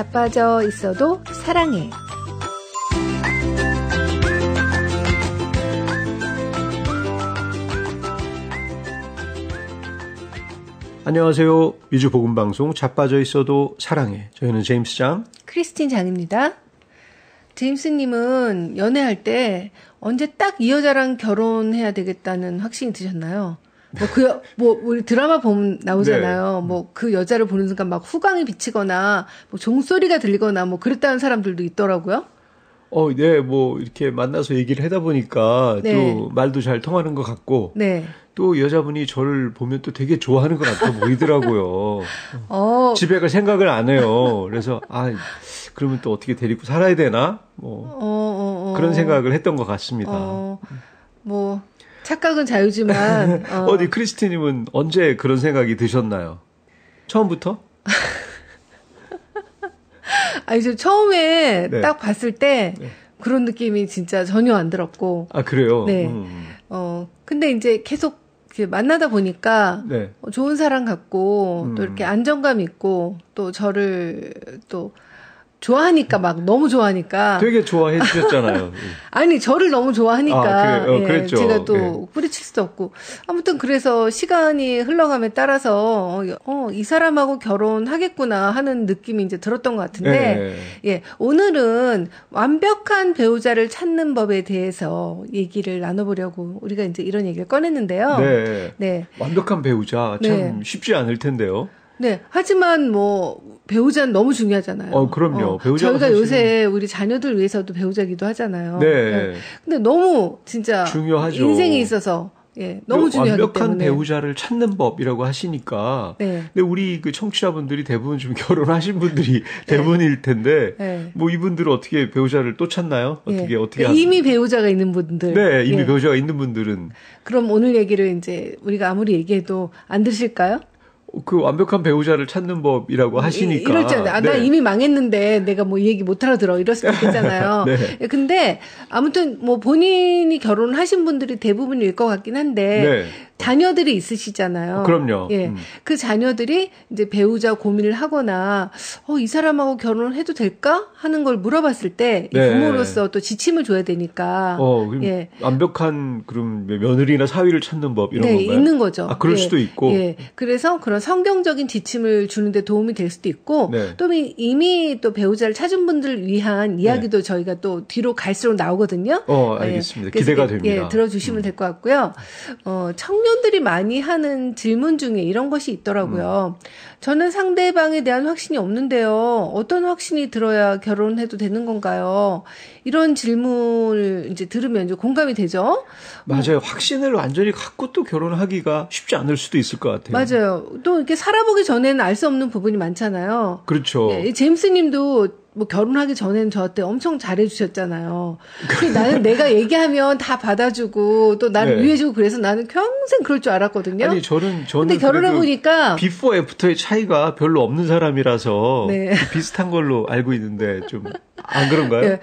자빠져 있어도 사랑해. 안녕하세요. 미주 복음방송 자빠져 있어도 사랑해. 저희는 제임스 장, 크리스틴 장입니다. 제임스님은 연애할 때 언제 딱 이 여자랑 결혼해야 되겠다는 확신이 드셨나요? 우리 드라마 보면 나오잖아요. 네. 그 여자를 보는 순간 막 후광이 비치거나, 종소리가 들리거나, 그랬다는 사람들도 있더라고요. 네, 이렇게 만나서 얘기를 하다 보니까 네. 또 말도 잘 통하는 것 같고, 네. 또 여자분이 저를 보면 또 되게 좋아하는 것 같아 보이더라고요. 집에 갈 생각을 안 해요. 그래서, 그러면 또 어떻게 데리고 살아야 되나? 그런 생각을 했던 것 같습니다. 착각은 자유지만. 어디 크리스티님은 언제 그런 생각이 드셨나요? 처음부터? 저 처음에 네. 딱 봤을 때 네. 그런 느낌이 진짜 전혀 안 들었고. 아, 그래요? 네. 근데 이제 계속 이렇게 만나다 보니까 네. 좋은 사람 같고 또 이렇게 안정감 있고 또 저를 또 좋아하니까 너무 좋아하니까. 되게 좋아해 주셨잖아요. 아니, 저를 너무 좋아하니까. 그래요? 그랬죠. 제가 또 뿌리칠 수도 없고. 아무튼 그래서 시간이 흘러감에 따라서, 이 사람하고 결혼하겠구나 하는 느낌이 이제 들었던 것 같은데, 네. 오늘은 완벽한 배우자를 찾는 법에 대해서 얘기를 나눠보려고 우리가 이제 이런 얘기를 꺼냈는데요. 네. 네. 완벽한 배우자 참 쉽지 않을 텐데요. 네. 하지만 배우자는 너무 중요하잖아요. 그럼요. 배우자가 저희가 사실은... 요새 우리 자녀들 위해서도 배우자기도 하잖아요. 네. 근데 너무 진짜 중요하죠. 인생에 있어서 너무 중요하기 완벽한 때문에. 배우자를 찾는 법이라고 하시니까. 네. 근데 우리 그 청취자분들이 대부분 좀 결혼하신 분들이 대부분일 텐데, 이분들은 어떻게 배우자를 또 찾나요? 어떻게 이미 배우자가 있는 분들. 네, 이미 배우자가 있는 분들은. 그럼 오늘 얘기를 이제 우리가 아무리 얘기해도 안 들으실까요? 그 완벽한 배우자를 찾는 법이라고 하시니까. 이럴잖아요. 나 이미 망했는데 내가 이 얘기 못 알아들어. 이럴 수도 있겠잖아요. 네. 근데 아무튼 본인이 결혼하신 분들이 대부분일 것 같긴 한데 자녀들이 있으시잖아요. 그럼요. 그 자녀들이 이제 배우자 고민을 하거나 이 사람하고 결혼을 해도 될까 하는 걸 물어봤을 때 부모로서 또 지침을 줘야 되니까. 완벽한 그럼 며느리나 사위를 찾는 법 이런 건가요? 있는 거죠. 그럴 수도 있고. 그래서 그런 성경적인 지침을 주는데 도움이 될 수도 있고 또 이미 또 배우자를 찾은 분들을 위한 이야기도 저희가 또 뒤로 갈수록 나오거든요. 알겠습니다. 기대가 됩니다. 들어주시면 될 것 같고요. 청년들이 많이 하는 질문 중에 이런 것이 있더라고요. 저는 상대방에 대한 확신이 없는데요. 어떤 확신이 들어야 결혼해도 되는 건가요? 이런 질문을 이제 들으면 이제 공감이 되죠? 맞아요. 확신을 완전히 갖고 또 결혼하기가 쉽지 않을 수도 있을 것 같아요. 맞아요. 또 이렇게 살아보기 전에는 알 수 없는 부분이 많잖아요. 그렇죠. 제임스 님도 결혼하기 전에는 저한테 엄청 잘해주셨잖아요. 나는 내가 얘기하면 다 받아주고 또 나를 위해주고 그래서 나는 평생 그럴 줄 알았거든요. 아니, 저는 근데 결혼해보니까 비포 애프터의 차이가 별로 없는 사람이라서 비슷한 걸로 알고 있는데 좀 안 그런가요?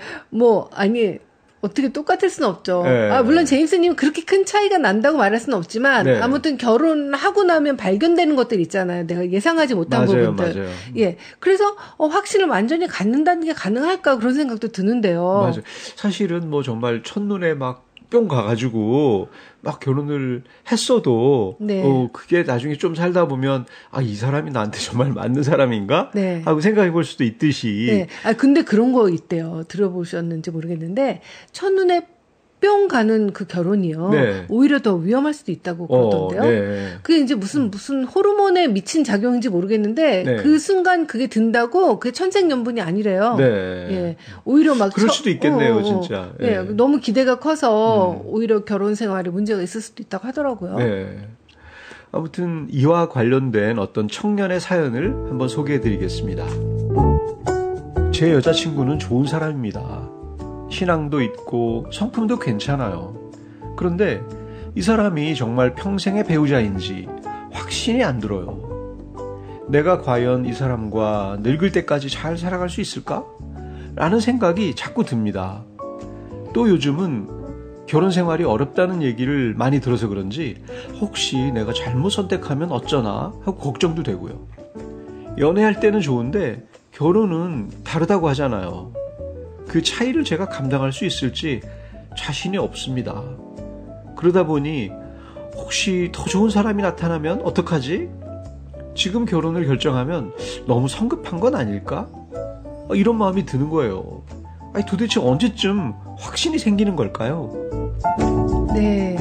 어떻게 똑같을 수는 없죠. 물론 제임스님 그렇게 큰 차이가 난다고 말할 수는 없지만 아무튼 결혼하고 나면 발견되는 것들 있잖아요. 내가 예상하지 못한 부분들. 맞아요. 그래서 확신을 완전히 갖는다는 게 가능할까 그런 생각도 드는데요. 맞아요. 사실은 정말 첫눈에 뿅 가가지고 막 결혼을 했어도 그게 나중에 좀 살다 보면 이 사람이 나한테 정말 맞는 사람인가 하고 생각해 볼 수도 있듯이. 근데 그런 거 있대요. 들어보셨는지 모르겠는데 첫눈에 뿅 가는 그 결혼이요. 오히려 더 위험할 수도 있다고 그러던데요. 그게 이제 무슨 호르몬에 미친 작용인지 모르겠는데 그 순간 그게 든다고 그게 천생연분이 아니래요. 오히려 그럴 수도 있겠네요, 진짜. 너무 기대가 커서 오히려 결혼 생활에 문제가 있을 수도 있다고 하더라고요. 아무튼 이와 관련된 어떤 청년의 사연을 한번 소개해 드리겠습니다. 제 여자친구는 좋은 사람입니다. 신앙도 있고 성품도 괜찮아요. 그런데 이 사람이 정말 평생의 배우자인지 확신이 안 들어요. 내가 과연 이 사람과 늙을 때까지 잘 살아갈 수 있을까? 라는 생각이 자꾸 듭니다. 또 요즘은 결혼 생활이 어렵다는 얘기를 많이 들어서 그런지 혹시 내가 잘못 선택하면 어쩌나 하고 걱정도 되고요. 연애할 때는 좋은데 결혼은 다르다고 하잖아요. 그 차이를 제가 감당할 수 있을지 자신이 없습니다. 그러다 보니 혹시 더 좋은 사람이 나타나면 어떡하지? 지금 결혼을 결정하면 너무 성급한 건 아닐까? 이런 마음이 드는 거예요. 아니, 도대체 언제쯤 확신이 생기는 걸까요? 네.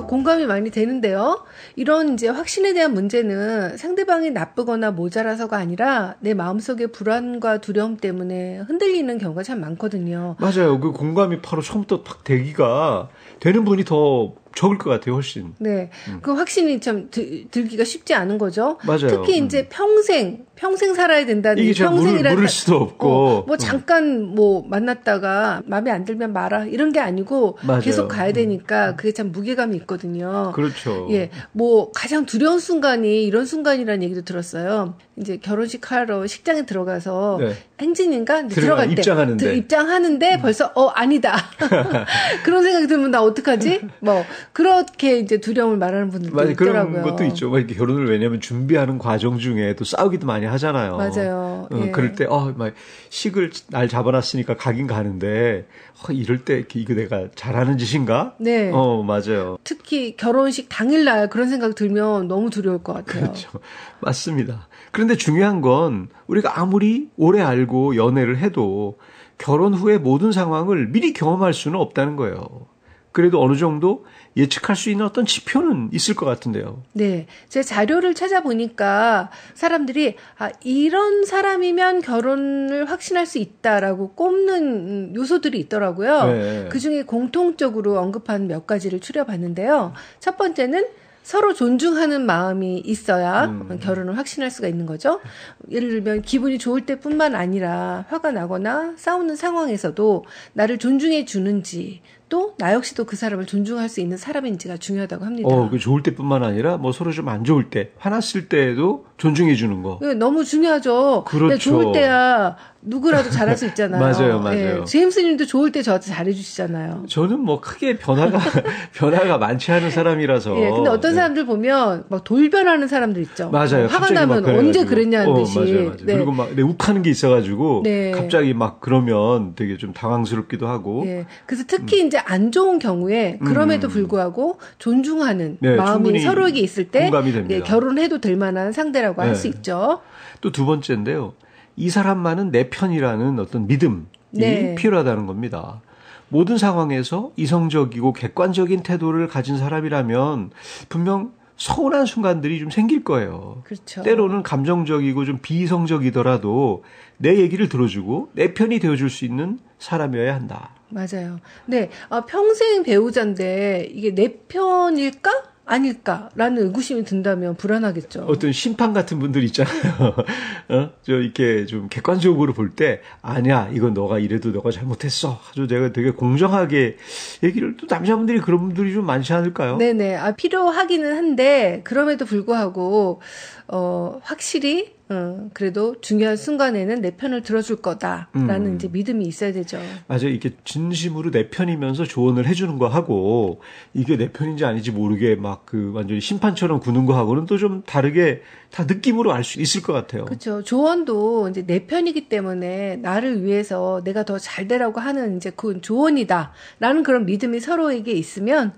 공감이 많이 되는데요. 이런 이제 확신에 대한 문제는 상대방이 나쁘거나 모자라서가 아니라 내 마음속의 불안과 두려움 때문에 흔들리는 경우가 참 많거든요. 맞아요. 그 공감이 바로 처음부터 팍 되기가 되는 분이 더 적을 것 같아요, 훨씬. 네. 그 확신이 참 들기가 쉽지 않은 거죠. 맞아요. 특히 이제 평생 살아야 된다는 이게 평생이라는 물을 수도 없고. 뭐 잠깐 뭐 만났다가 마음에 안 들면 말아. 이런 게 아니고 맞아요. 계속 가야 되니까 그게 참 무게감이 있거든요. 그렇죠. 예. 뭐 가장 두려운 순간이 이런 순간이라는 얘기도 들었어요. 이제 결혼식 하러 식장에 들어가서 네. 행진인가? 들어갈 때 입장하는데 벌써 아니다. 그런 생각이 들면 나 어떡하지? 뭐 그렇게 이제 두려움을 말하는 분들도 맞아요. 있더라고요. 그런 것도 있죠. 이렇게 결혼을 왜냐하면 준비하는 과정 중에 또 싸우기도 많이 하잖아요. 맞아요. 예. 그럴 때 막 식을 날 잡아놨으니까 가긴 가는데 이럴 때 이거 내가 잘하는 짓인가? 네. 맞아요. 특히 결혼식 당일날 그런 생각 들면 너무 두려울 것 같아요. 그렇죠. 맞습니다. 그런데 중요한 건 우리가 아무리 오래 알고 연애를 해도 결혼 후의 모든 상황을 미리 경험할 수는 없다는 거예요. 그래도 어느 정도 예측할 수 있는 어떤 지표는 있을 것 같은데요. 네. 제 자료를 찾아보니까 사람들이 이런 사람이면 결혼을 확신할 수 있다라고 꼽는 요소들이 있더라고요. 네. 그중에 공통적으로 언급한 몇 가지를 추려봤는데요. 첫 번째는 서로 존중하는 마음이 있어야 결혼을 확신할 수가 있는 거죠. 예를 들면 기분이 좋을 때뿐만 아니라 화가 나거나 싸우는 상황에서도 나를 존중해 주는지 또 나 역시도 그 사람을 존중할 수 있는 사람인지가 중요하다고 합니다. 그 좋을 때뿐만 아니라 뭐 서로 좀 안 좋을 때, 화났을 때에도 존중해 주는 거. 네, 너무 중요하죠. 그렇죠. 좋을 때야 누구라도 잘할 수 있잖아요. 맞아요. 예, 제임스님도 좋을 때 저한테 잘해주시잖아요. 저는 뭐 크게 변화가 많지 않은 사람이라서. 예, 근데 어떤 사람들 보면 막 돌변하는 사람들 있죠. 맞아요. 화가 나면 언제 그랬냐는 듯이. 맞아요. 네. 그리고 막 욱하는 게 있어가지고 네. 갑자기 막 그러면 되게 좀 당황스럽기도 하고. 예, 그래서 특히 이제 안 좋은 경우에 그럼에도 불구하고 존중하는 마음이 서로에게 있을 때 공감이 됩니다. 예, 결혼해도 될 만한 상대라고 할 수 있죠. 또 두 번째인데요. 이 사람만은 내 편이라는 어떤 믿음이 필요하다는 겁니다. 모든 상황에서 이성적이고 객관적인 태도를 가진 사람이라면 분명 서운한 순간들이 좀 생길 거예요. 그렇죠. 때로는 감정적이고 좀 비이성적이더라도 내 얘기를 들어주고 내 편이 되어줄 수 있는 사람이어야 한다. 맞아요. 네, 평생 배우자인데 이게 내 편일까? 아닐까라는 의구심이 든다면 불안하겠죠. 어떤 심판 같은 분들 있잖아요. 이렇게 좀 객관적으로 볼 때 아니야, 이건 너가 이래도 너가 잘못했어. 아주 내가 되게 공정하게 얘기를 또 남자분들이 그런 분들이 좀 많지 않을까요? 네네. 필요하기는 한데 그럼에도 불구하고 확실히 그래도 중요한 순간에는 내 편을 들어줄 거다라는 이제 믿음이 있어야 되죠. 맞아요. 이게 진심으로 내 편이면서 조언을 해주는 거 하고 이게 내 편인지 아닌지 모르게 막 완전히 심판처럼 구는 거 하고는 또 좀 다르게 다 느낌으로 알 수 있을 것 같아요. 그렇죠. 조언도 이제 내 편이기 때문에 나를 위해서 내가 더 잘 되라고 하는 이제 그건 조언이다라는 그런 믿음이 서로에게 있으면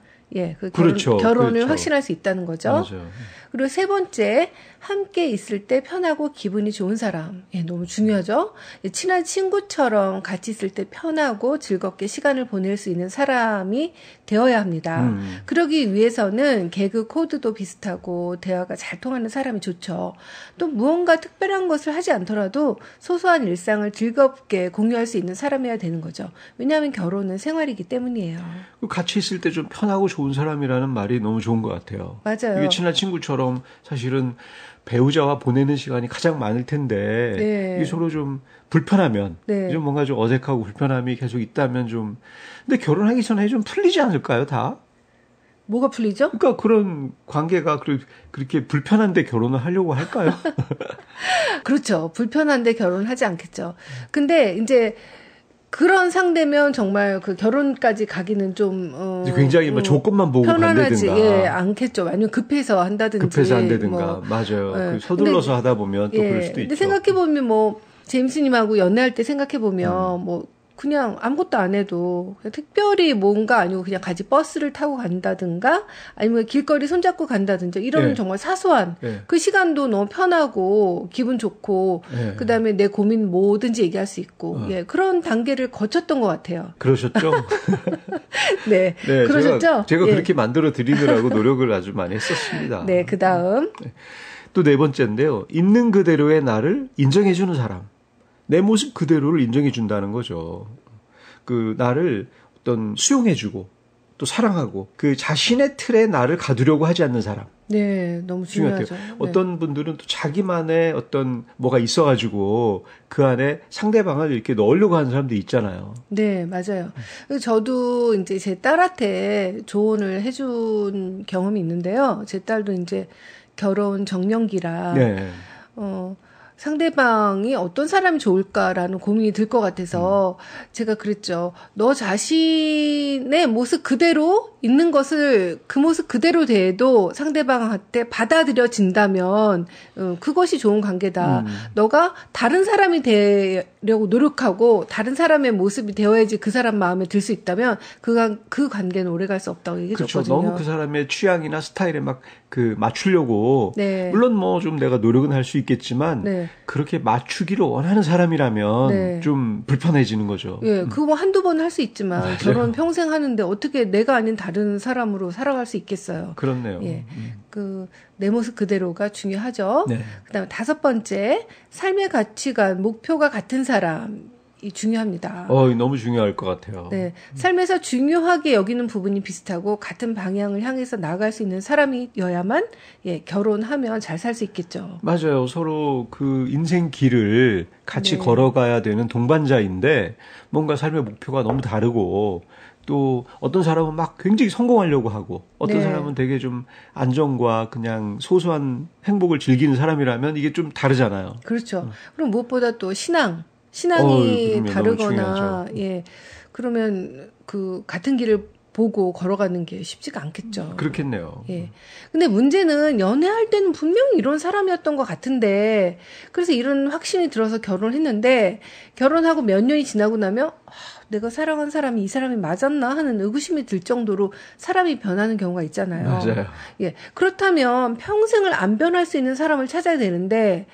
결혼을 확신할 수 있다는 거죠. 맞아요. 그리고 세 번째, 함께 있을 때 편하고 기분이 좋은 사람. 너무 중요하죠. 친한 친구처럼 같이 있을 때 편하고 즐겁게 시간을 보낼 수 있는 사람이 되어야 합니다. 그러기 위해서는 개그 코드도 비슷하고 대화가 잘 통하는 사람이 좋죠. 또 무언가 특별한 것을 하지 않더라도 소소한 일상을 즐겁게 공유할 수 있는 사람이어야 되는 거죠. 왜냐하면 결혼은 생활이기 때문이에요. 같이 있을 때 좀 편하고 좋은 사람이라는 말이 너무 좋은 것 같아요. 맞아요. 이게 친한 친구처럼 사실은 배우자와 보내는 시간이 가장 많을 텐데 이게 서로 좀 불편하면 좀 뭔가 좀 어색하고 불편함이 계속 있다면 좀 근데 결혼하기 전에 좀 풀리지 않을까요, 다? 뭐가 풀리죠? 그러니까 그런 관계가 그렇게 불편한데 결혼을 하려고 할까요? 그렇죠. 불편한데 결혼을 하지 않겠죠. 근데 이제 그런 상대면 정말 그 결혼까지 가기는 좀 굉장히 뭐 조건만 보고 편안하지 간다든가 않겠죠. 아니면 급해서 한다든지 맞아요. 서둘러서 하다 보면 또 그럴 수도 있죠. 근데 생각해 보면 뭐 제임스님하고 연애할 때 생각해보면, 뭐, 그냥 아무것도 안 해도 그냥 특별히 뭔가 아니고 그냥 같이 버스를 타고 간다든가 아니면 길거리 손잡고 간다든지 이런 네. 정말 사소한 네. 그 시간도 너무 편하고 기분 좋고 네. 그다음에 내 고민 뭐든지 얘기할 수 있고 예, 그런 단계를 거쳤던 것 같아요. 그러셨죠? 네, 네, 그러셨죠? 제가 예. 그렇게 만들어 드리느라고 노력을 아주 많이 했었습니다. 네, 그다음 또 네 번째인데요. 있는 그대로의 나를 인정해 주는 사람. 내 모습 그대로를 인정해 준다는 거죠. 그 나를 어떤 수용해 주고 또 사랑하고 그 자신의 틀에 나를 가두려고 하지 않는 사람. 네, 너무 중요하죠. 네. 어떤 분들은 또 자기만의 어떤 뭐가 있어가지고 그 안에 상대방을 이렇게 넣으려고 하는 사람도 있잖아요. 네, 맞아요. 저도 이제 제 딸한테 조언을 해준 경험이 있는데요. 제 딸도 이제 결혼 정년기라. 네. 상대방이 어떤 사람이 좋을까라는 고민이 들 것 같아서 제가 그랬죠. 너 자신의 모습 그대로 있는 것을 그 모습 그대로 대해도 상대방한테 받아들여진다면 그것이 좋은 관계다. 너가 다른 사람이 되려고 노력하고 다른 사람의 모습이 되어야지 그 사람 마음에 들 수 있다면 그 관계는 오래갈 수 없다고 얘기해줬거든요. 그렇죠. 너무 그 사람의 취향이나 스타일에 막 그 맞추려고 네. 물론 뭐 좀 내가 노력은 할 수 있겠지만 네. 그렇게 맞추기를 원하는 사람이라면 네. 좀 불편해지는 거죠. 예, 그거 뭐 한두 번 할 수 있지만 맞아요. 결혼 평생 하는데 어떻게 내가 아닌 다른 사람으로 살아갈 수 있겠어요. 그렇네요. 예, 그 내 모습 그대로가 중요하죠. 네. 그다음에 다섯 번째, 삶의 가치관, 목표가 같은 사람. 이 중요합니다. 너무 중요할 것 같아요. 네, 삶에서 중요하게 여기는 부분이 비슷하고 같은 방향을 향해서 나아갈 수 있는 사람이어야만 예, 결혼하면 잘 살 수 있겠죠. 맞아요. 서로 그 인생 길을 같이 네. 걸어가야 되는 동반자인데 뭔가 삶의 목표가 너무 다르고 또 어떤 사람은 막 굉장히 성공하려고 하고 어떤 네. 사람은 되게 좀 안정과 그냥 소소한 행복을 즐기는 사람이라면 이게 좀 다르잖아요. 그렇죠. 그럼 무엇보다 또 신앙이 다르거나 예 그러면 그 같은 길을 보고 걸어가는 게 쉽지가 않겠죠. 그렇겠네요. 예. 근데 문제는 연애할 때는 분명히 이런 사람이었던 것 같은데 그래서 이런 확신이 들어서 결혼을 했는데 결혼하고 몇 년이 지나고 나면 내가 사랑한 사람이 이 사람이 맞았나 하는 의구심이 들 정도로 사람이 변하는 경우가 있잖아요. 맞아요. 예. 그렇다면 평생을 안 변할 수 있는 사람을 찾아야 되는데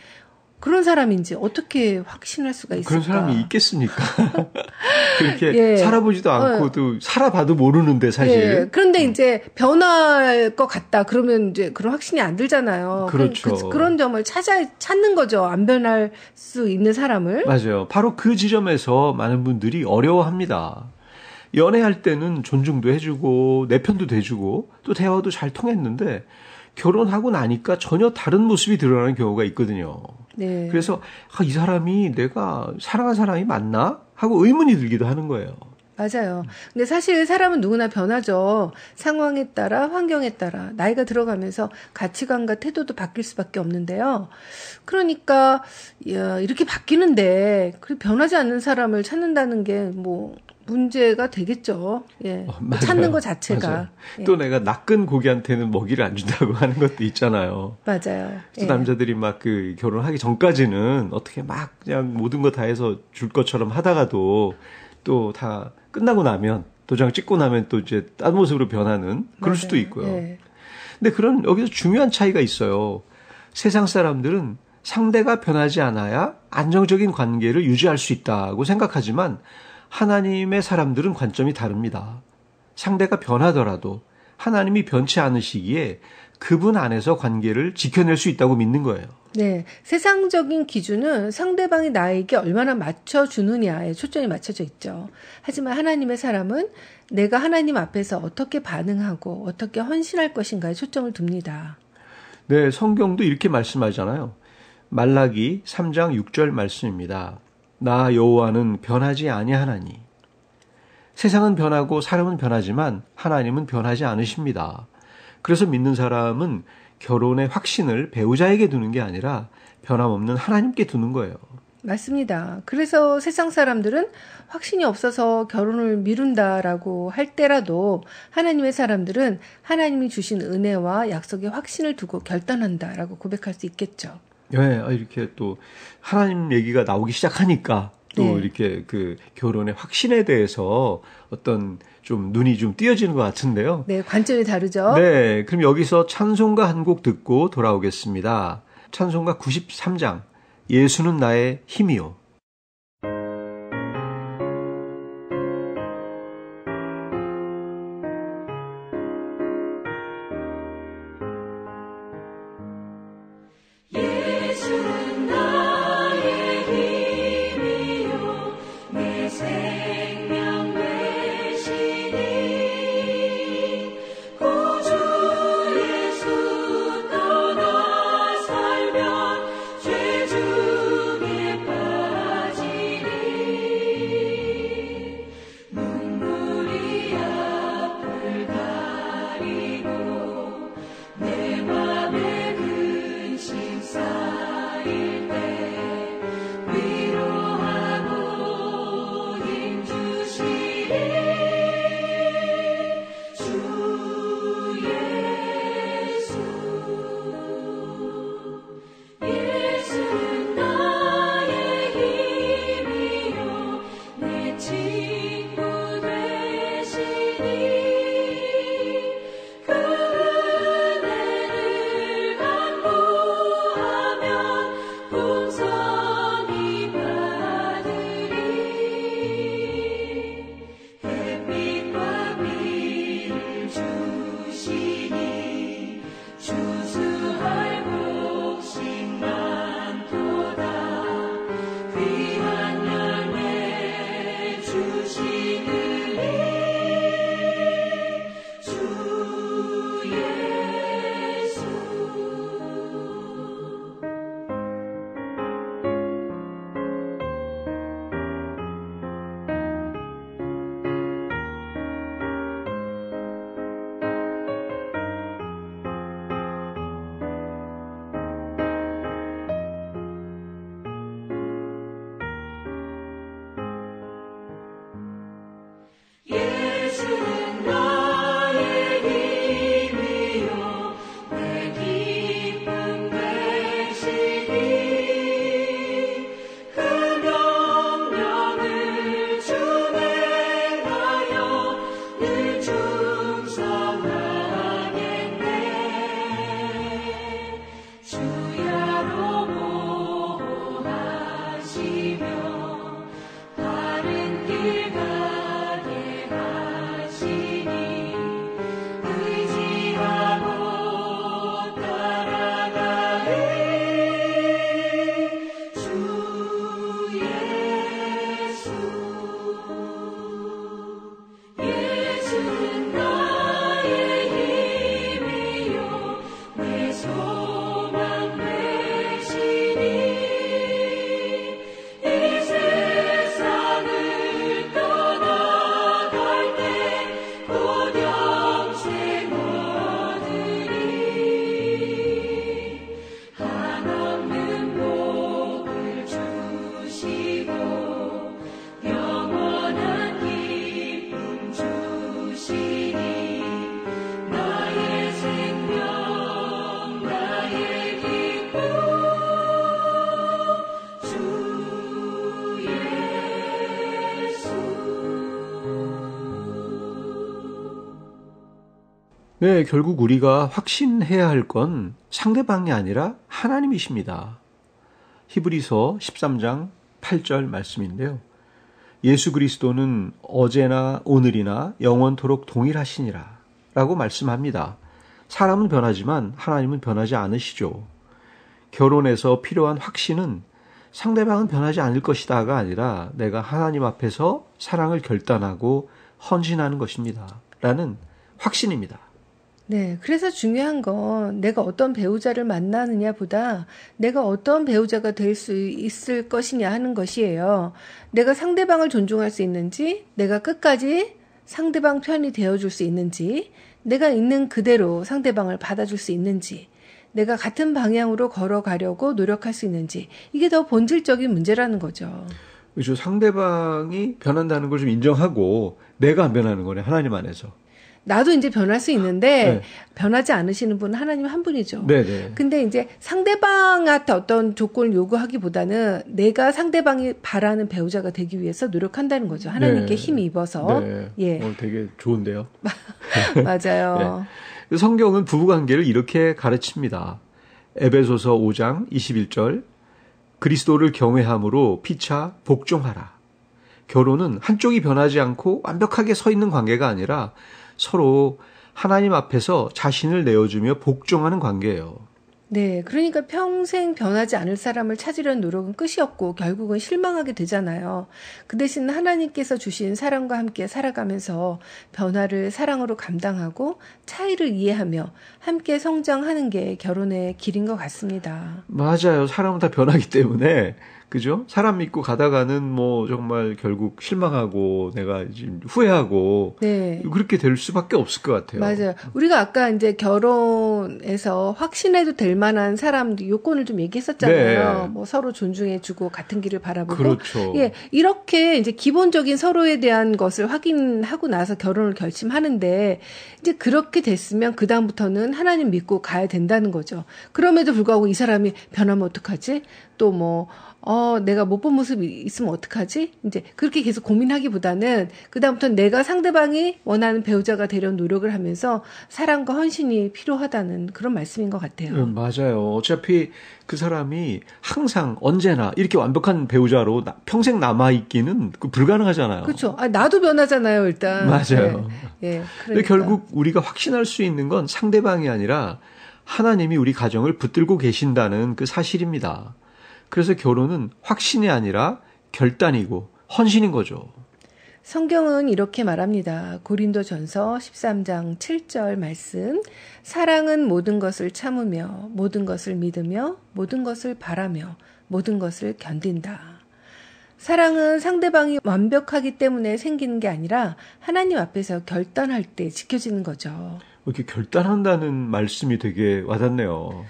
그런 사람인지 어떻게 확신할 수가 있을까? 그런 사람이 있겠습니까? 그렇게 예. 살아보지도 않고도 살아봐도 모르는데 사실. 예. 그런데 이제 변할 것 같다. 그러면 이제 그런 확신이 안 들잖아요. 그렇죠. 그런 점을 찾는 거죠. 안 변할 수 있는 사람을. 맞아요. 바로 그 지점에서 많은 분들이 어려워합니다. 연애할 때는 존중도 해주고 내 편도 대주고 또 대화도 잘 통했는데 결혼하고 나니까 전혀 다른 모습이 드러나는 경우가 있거든요. 네. 그래서 이 사람이 내가 사랑한 사람이 맞나? 하고 의문이 들기도 하는 거예요. 맞아요. 근데 사실 사람은 누구나 변하죠. 상황에 따라, 환경에 따라, 나이가 들어가면서 가치관과 태도도 바뀔 수밖에 없는데요. 그러니까 이렇게 바뀌는데 변하지 않는 사람을 찾는다는 게 뭐 문제가 되겠죠. 예. 찾는 것 자체가. 예. 또 내가 낚은 고기한테는 먹이를 안 준다고 하는 것도 있잖아요. 맞아요. 또 남자들이 막 그 결혼하기 전까지는 어떻게 막 그냥 모든 거 다 해서 줄 것처럼 하다가도 또 다 끝나고 나면 도장 찍고 나면 또 이제 딴 모습으로 변하는 그럴 수도 있고요. 예. 근데 여기서 중요한 차이가 있어요. 세상 사람들은 상대가 변하지 않아야 안정적인 관계를 유지할 수 있다고 생각하지만 하나님의 사람들은 관점이 다릅니다. 상대가 변하더라도 하나님이 변치 않으시기에 그분 안에서 관계를 지켜낼 수 있다고 믿는 거예요. 네. 세상적인 기준은 상대방이 나에게 얼마나 맞춰주느냐에 초점이 맞춰져 있죠. 하지만 하나님의 사람은 내가 하나님 앞에서 어떻게 반응하고 어떻게 헌신할 것인가에 초점을 둡니다. 네. 성경도 이렇게 말씀하잖아요. 말라기 3장 6절 말씀입니다. 나 여호와는 변하지 아니하나니. 세상은 변하고 사람은 변하지만 하나님은 변하지 않으십니다. 그래서 믿는 사람은 결혼의 확신을 배우자에게 두는 게 아니라 변함없는 하나님께 두는 거예요. 맞습니다. 그래서 세상 사람들은 확신이 없어서 결혼을 미룬다라고 할 때라도 하나님의 사람들은 하나님이 주신 은혜와 약속에 확신을 두고 결단한다라고 고백할 수 있겠죠. 네, 이렇게 또 하나님 얘기가 나오기 시작하니까 또 이렇게 그 결혼의 확신에 대해서 어떤 좀 눈이 좀 띄어지는 것 같은데요. 네, 관점이 다르죠. 네, 그럼 여기서 찬송가 한 곡 듣고 돌아오겠습니다. 찬송가 93장, 예수는 나의 힘이요. 네, 결국 우리가 확신해야 할 건 상대방이 아니라 하나님이십니다. 히브리서 13장 8절 말씀인데요. 예수 그리스도는 어제나 오늘이나 영원토록 동일하시니라 라고 말씀합니다. 사람은 변하지만 하나님은 변하지 않으시죠. 결혼에서 필요한 확신은 상대방은 변하지 않을 것이다가 아니라 내가 하나님 앞에서 사랑을 결단하고 헌신하는 것입니다. 라는 확신입니다. 네, 그래서 중요한 건 내가 어떤 배우자를 만나느냐 보다 내가 어떤 배우자가 될 수 있을 것이냐 하는 것이에요. 내가 상대방을 존중할 수 있는지, 내가 끝까지 상대방 편이 되어줄 수 있는지, 내가 있는 그대로 상대방을 받아줄 수 있는지, 내가 같은 방향으로 걸어가려고 노력할 수 있는지, 이게 더 본질적인 문제라는 거죠. 그렇죠. 상대방이 변한다는 걸 좀 인정하고 내가 안 변하는 거네, 하나님 안에서. 나도 이제 변할 수 있는데 네. 변하지 않으시는 분은 하나님 한 분이죠. 네네. 근데 이제 상대방한테 어떤 조건을 요구하기보다는 내가 상대방이 바라는 배우자가 되기 위해서 노력한다는 거죠. 하나님께 네. 힘이 입어서. 네. 예. 되게 좋은데요. 맞아요. 네. 성경은 부부관계를 이렇게 가르칩니다. 에베소서 5장 21절 그리스도를 경외함으로 피차 복종하라. 결혼은 한쪽이 변하지 않고 완벽하게 서 있는 관계가 아니라 서로 하나님 앞에서 자신을 내어주며 복종하는 관계예요. 네, 그러니까 평생 변하지 않을 사람을 찾으려는 노력은 끝이 없고 결국은 실망하게 되잖아요. 그 대신 하나님께서 주신 사랑과 함께 살아가면서 변화를 사랑으로 감당하고 차이를 이해하며 함께 성장하는 게 결혼의 길인 것 같습니다. 맞아요. 사람은 다 변하기 때문에 그죠? 사람 믿고 가다가는 뭐 정말 결국 실망하고 내가 지금 후회하고 네. 그렇게 될 수밖에 없을 것 같아요. 맞아요. 우리가 아까 이제 결혼에서 확신해도 될 만한 사람 요건을 좀 얘기했었잖아요. 네. 뭐 서로 존중해주고 같은 길을 바라보고. 그렇죠. 예, 이렇게 이제 기본적인 서로에 대한 것을 확인하고 나서 결혼을 결심하는데 이제 그렇게 됐으면 그 다음부터는 하나님 믿고 가야 된다는 거죠. 그럼에도 불구하고 이 사람이 변하면 어떡하지? 또 뭐 내가 못 본 모습이 있으면 어떡하지? 이제 그렇게 계속 고민하기보다는 그다음부터는 내가 상대방이 원하는 배우자가 되려는 노력을 하면서 사랑과 헌신이 필요하다는 그런 말씀인 것 같아요. 맞아요. 어차피 그 사람이 항상 언제나 이렇게 완벽한 배우자로 평생 남아있기는 불가능하잖아요. 그렇죠. 나도 변하잖아요, 일단. 맞아요. 네. 네, 근데 결국 우리가 확신할 수 있는 건 상대방이 아니라 하나님이 우리 가정을 붙들고 계신다는 그 사실입니다. 그래서 결혼은 확신이 아니라 결단이고 헌신인 거죠. 성경은 이렇게 말합니다. 고린도전서 13장 7절 말씀. 사랑은 모든 것을 참으며 모든 것을 믿으며 모든 것을 바라며 모든 것을 견딘다. 사랑은 상대방이 완벽하기 때문에 생기는 게 아니라 하나님 앞에서 결단할 때 지켜지는 거죠. 이렇게 결단한다는 말씀이 되게 와닿네요.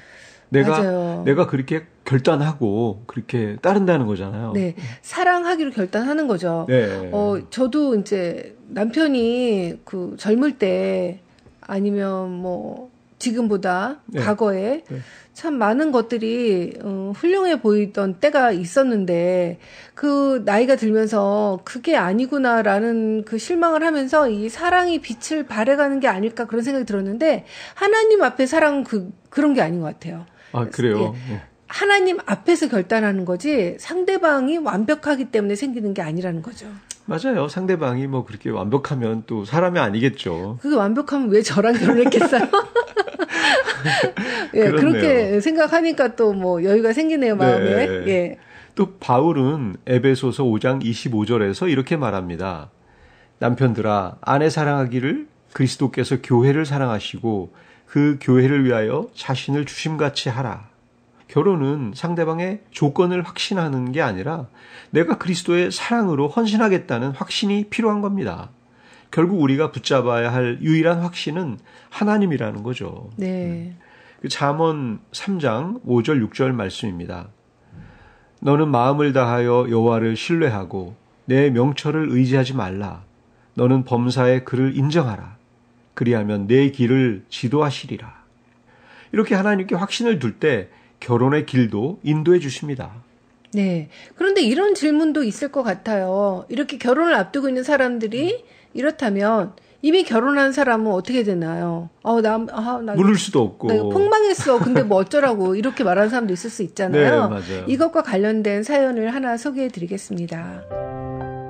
내가 그렇게 결단하고 그렇게 따른다는 거잖아요. 네. 사랑하기로 결단하는 거죠. 네. 저도 이제 남편이 그 젊을 때 아니면 뭐 지금보다 네. 과거에 네. 참 많은 것들이 훌륭해 보이던 때가 있었는데 그 나이가 들면서 그게 아니구나라는 그 실망을 하면서 이 사랑이 빛을 발해가는 게 아닐까 그런 생각이 들었는데 하나님 앞에 사랑은 그런 게 아닌 것 같아요. 아, 그래요? 예. 하나님 앞에서 결단하는 거지 상대방이 완벽하기 때문에 생기는 게 아니라는 거죠. 맞아요. 상대방이 뭐 그렇게 완벽하면 또 사람이 아니겠죠. 그게 완벽하면 왜 저랑 결혼했겠어요? 예, 그렇게 생각하니까 또 뭐 여유가 생기네요, 마음에. 네. 예. 또 바울은 에베소서 5장 25절에서 이렇게 말합니다. 남편들아, 아내 사랑하기를 그리스도께서 교회를 사랑하시고 그 교회를 위하여 자신을 주심같이 하라. 결혼은 상대방의 조건을 확신하는 게 아니라 내가 그리스도의 사랑으로 헌신하겠다는 확신이 필요한 겁니다. 결국 우리가 붙잡아야 할 유일한 확신은 하나님이라는 거죠. 네. 잠언 3장 5절 6절 말씀입니다. 너는 마음을 다하여 여호와를 신뢰하고 내 명철을 의지하지 말라. 너는 범사의 그를 인정하라. 그리하면 내 길을 지도하시리라. 이렇게 하나님께 확신을 둘 때 결혼의 길도 인도해 주십니다. 네. 그런데 이런 질문도 있을 것 같아요. 이렇게 결혼을 앞두고 있는 사람들이 이렇다면 이미 결혼한 사람은 어떻게 되나요? 나 물을 수도 없고. 나 이거 폭망했어. 근데 뭐 어쩌라고 이렇게 말하는 사람도 있을 수 있잖아요. 네, 맞아요. 이것과 관련된 사연을 하나 소개해 드리겠습니다.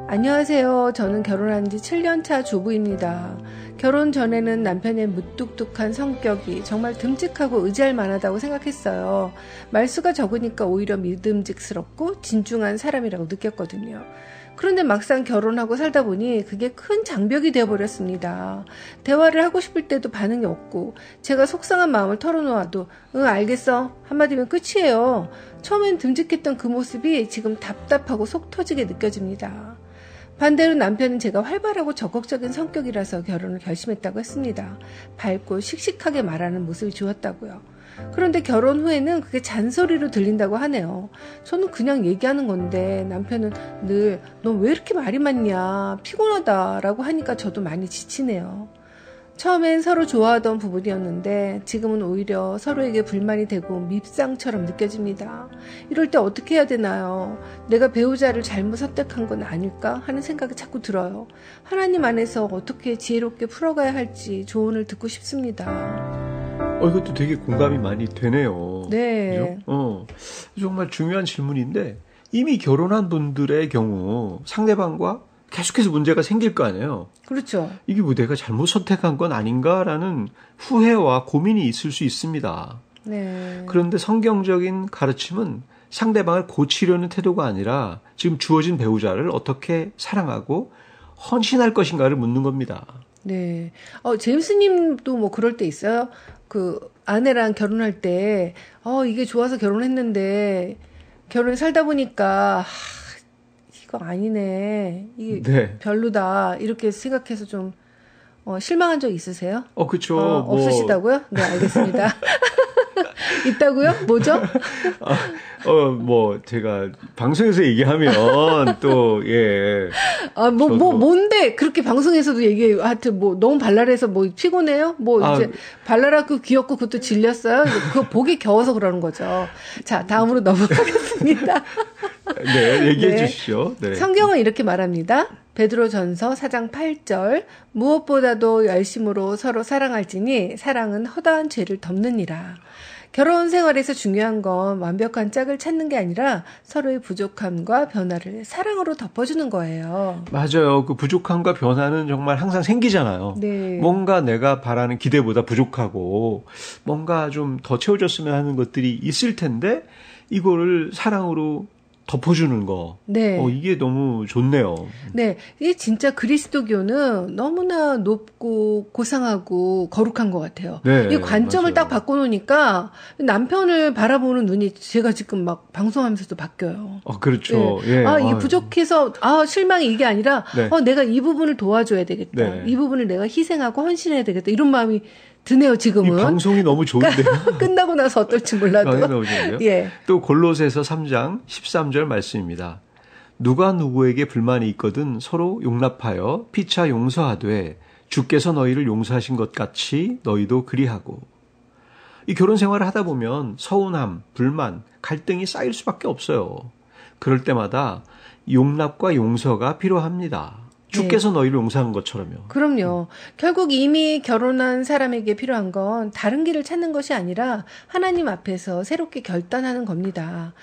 안녕하세요. 저는 결혼한 지 7년 차 주부입니다. 결혼 전에는 남편의 무뚝뚝한 성격이 정말 듬직하고 의지할 만하다고 생각했어요. 말수가 적으니까 오히려 믿음직스럽고 진중한 사람이라고 느꼈거든요. 그런데 막상 결혼하고 살다 보니 그게 큰 장벽이 되어버렸습니다. 대화를 하고 싶을 때도 반응이 없고 제가 속상한 마음을 털어놓아도 응 알겠어 한마디면 끝이에요. 처음엔 듬직했던 그 모습이 지금 답답하고 속 터지게 느껴집니다. 반대로 남편은 제가 활발하고 적극적인 성격이라서 결혼을 결심했다고 했습니다. 밝고 씩씩하게 말하는 모습이 좋았다고요. 그런데 결혼 후에는 그게 잔소리로 들린다고 하네요. 저는 그냥 얘기하는 건데 남편은 늘 너 왜 이렇게 말이 많냐 피곤하다 라고 하니까 저도 많이 지치네요. 처음엔 서로 좋아하던 부분이었는데 지금은 오히려 서로에게 불만이 되고 밉상처럼 느껴집니다. 이럴 때 어떻게 해야 되나요? 내가 배우자를 잘못 선택한 건 아닐까 하는 생각이 자꾸 들어요. 하나님 안에서 어떻게 지혜롭게 풀어가야 할지 조언을 듣고 싶습니다. 이것도 되게 공감이 많이 되네요. 네. 그죠? 정말 중요한 질문인데 이미 결혼한 분들의 경우 상대방과 계속해서 문제가 생길 거 아니에요. 그렇죠. 이게 뭐 내가 잘못 선택한 건 아닌가라는 후회와 고민이 있을 수 있습니다. 네. 그런데 성경적인 가르침은 상대방을 고치려는 태도가 아니라 지금 주어진 배우자를 어떻게 사랑하고 헌신할 것인가를 묻는 겁니다. 네. 제임스님도 뭐 그럴 때 있어요. 그 아내랑 결혼할 때 이게 좋아서 결혼했는데 결혼 살다 보니까 이거 아니네. 이게 네. 별로다. 이렇게 생각해서 좀 실망한 적 있으세요? 그렇죠. 없으시다고요? 네, 알겠습니다. 있다고요? 뭐죠? 제가 방송에서 얘기하면 또, 예. 뭔데? 그렇게 방송에서도 얘기해요. 하여튼 너무 발랄해서 피곤해요? 이제 발랄하고 귀엽고 그것도 질렸어요? 그거 보기 겨워서 그러는 거죠. 자, 다음으로 넘어가겠습니다. 네, 얘기해 주시죠. 네. 성경은 이렇게 말합니다. 베드로전서 4장 8절 무엇보다도 열심으로 서로 사랑할지니 사랑은 허다한 죄를 덮느니라. 결혼 생활에서 중요한 건 완벽한 짝을 찾는 게 아니라 서로의 부족함과 변화를 사랑으로 덮어주는 거예요. 맞아요. 그 부족함과 변화는 정말 항상 생기잖아요. 네. 뭔가 내가 바라는 기대보다 부족하고 뭔가 좀 더 채워졌으면 하는 것들이 있을 텐데 이거를 사랑으로 덮어주는 거. 네. 이게 너무 좋네요. 네. 이게 진짜 그리스도교는 너무나 높고 고상하고 거룩한 것 같아요. 네, 이 관점을 맞아요. 딱 바꿔놓으니까 남편을 바라보는 눈이 제가 지금 막 방송하면서도 바뀌어요. 그렇죠. 네. 예. 이게 부족해서, 실망이 이게 아니라, 네. 내가 이 부분을 도와줘야 되겠다. 네. 이 부분을 내가 희생하고 헌신해야 되겠다. 이런 마음이 드네요, 지금은. 이 방송이 너무 좋은데요. 끝나고 나서 어떨지 몰라도. 너무 좋은데요. 예. 또 골로새서 3장 13절 말씀입니다. 누가 누구에게 불만이 있거든 서로 용납하여 피차 용서하되 주께서 너희를 용서하신 것 같이 너희도 그리하고. 이 결혼 생활을 하다 보면 서운함, 불만, 갈등이 쌓일 수밖에 없어요. 그럴 때마다 용납과 용서가 필요합니다. 주께서 너희를 용서한 것처럼요. 그럼요. 결국 이미 결혼한 사람에게 필요한 건 다른 길을 찾는 것이 아니라 하나님 앞에서 새롭게 결단하는 겁니다.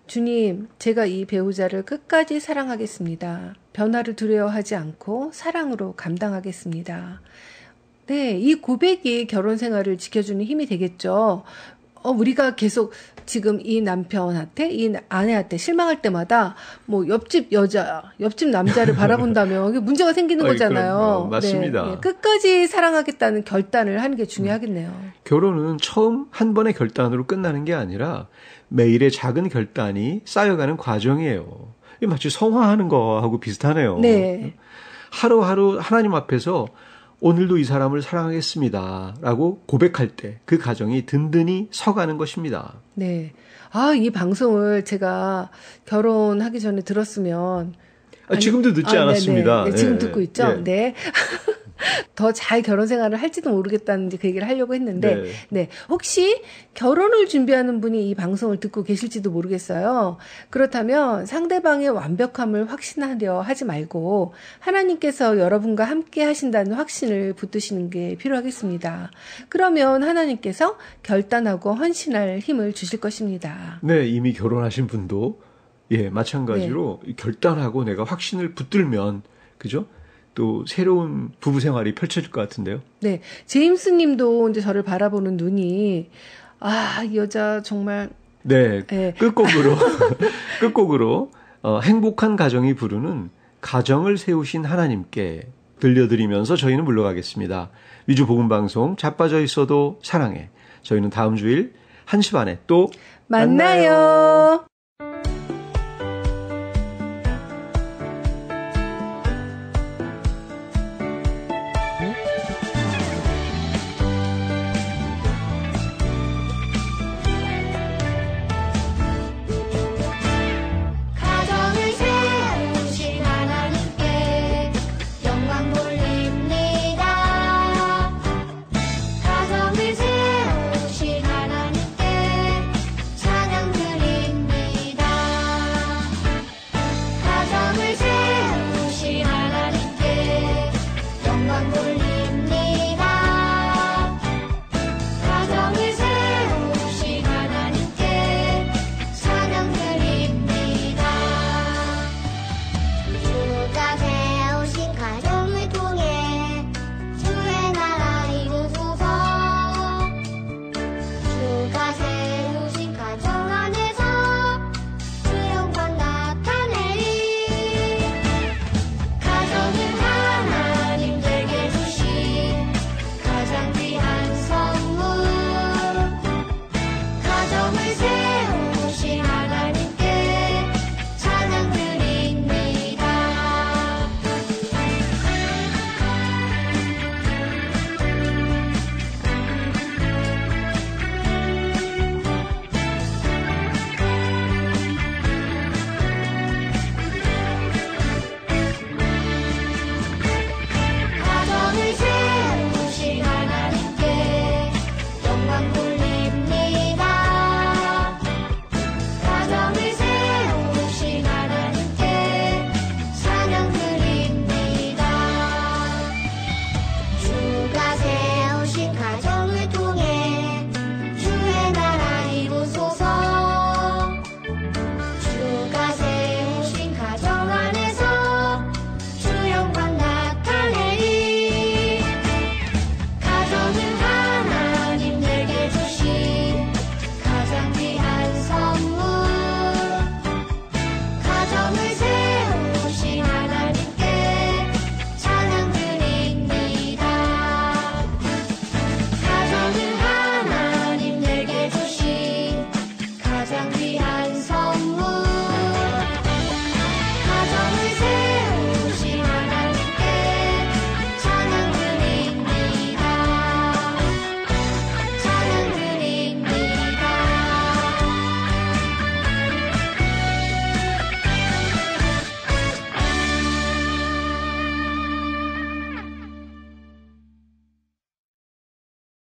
주님, 제가 이 배우자를 끝까지 사랑하겠습니다. 변화를 두려워하지 않고 사랑으로 감당하겠습니다. 네, 이 고백이 결혼 생활을 지켜주는 힘이 되겠죠. 우리가 계속 지금 이 남편한테, 이 아내한테 실망할 때마다 옆집 남자를 바라본다면 이게 문제가 생기는 거잖아요. 맞습니다. 네, 끝까지 사랑하겠다는 결단을 하는 게 중요하겠네요. 결혼은 처음 한 번의 결단으로 끝나는 게 아니라 매일의 작은 결단이 쌓여가는 과정이에요. 이게 마치 성화하는 거하고 비슷하네요. 네. 하루하루 하나님 앞에서 오늘도 이 사람을 사랑하겠습니다 라고 고백할 때 그 가정이 든든히 서가는 것입니다. 네. 이 방송을 제가 결혼하기 전에 들었으면. 지금도 듣지 않았습니다. 네, 지금 듣고 있죠? 네. 네. 더 잘 결혼 생활을 할지도 모르겠다는 그 얘기를 하려고 했는데, 네. 혹시 결혼을 준비하는 분이 이 방송을 듣고 계실지도 모르겠어요. 그렇다면 상대방의 완벽함을 확신하려 하지 말고 하나님께서 여러분과 함께 하신다는 확신을 붙드시는 게 필요하겠습니다. 그러면 하나님께서 결단하고 헌신할 힘을 주실 것입니다. 네, 이미 결혼하신 분도 마찬가지로 결단하고 내가 확신을 붙들면, 그죠? 또 새로운 부부 생활이 펼쳐질 것 같은데요. 네, 제임스 님도 이제 저를 바라보는 눈이 이 여자 정말 네. 끝곡으로 행복한 가정이 부르는 가정을 세우신 하나님께 들려드리면서 저희는 물러가겠습니다. 위주 복음 방송 자빠져 있어도 사랑해. 저희는 다음 주일 1시 반에 또 만나요.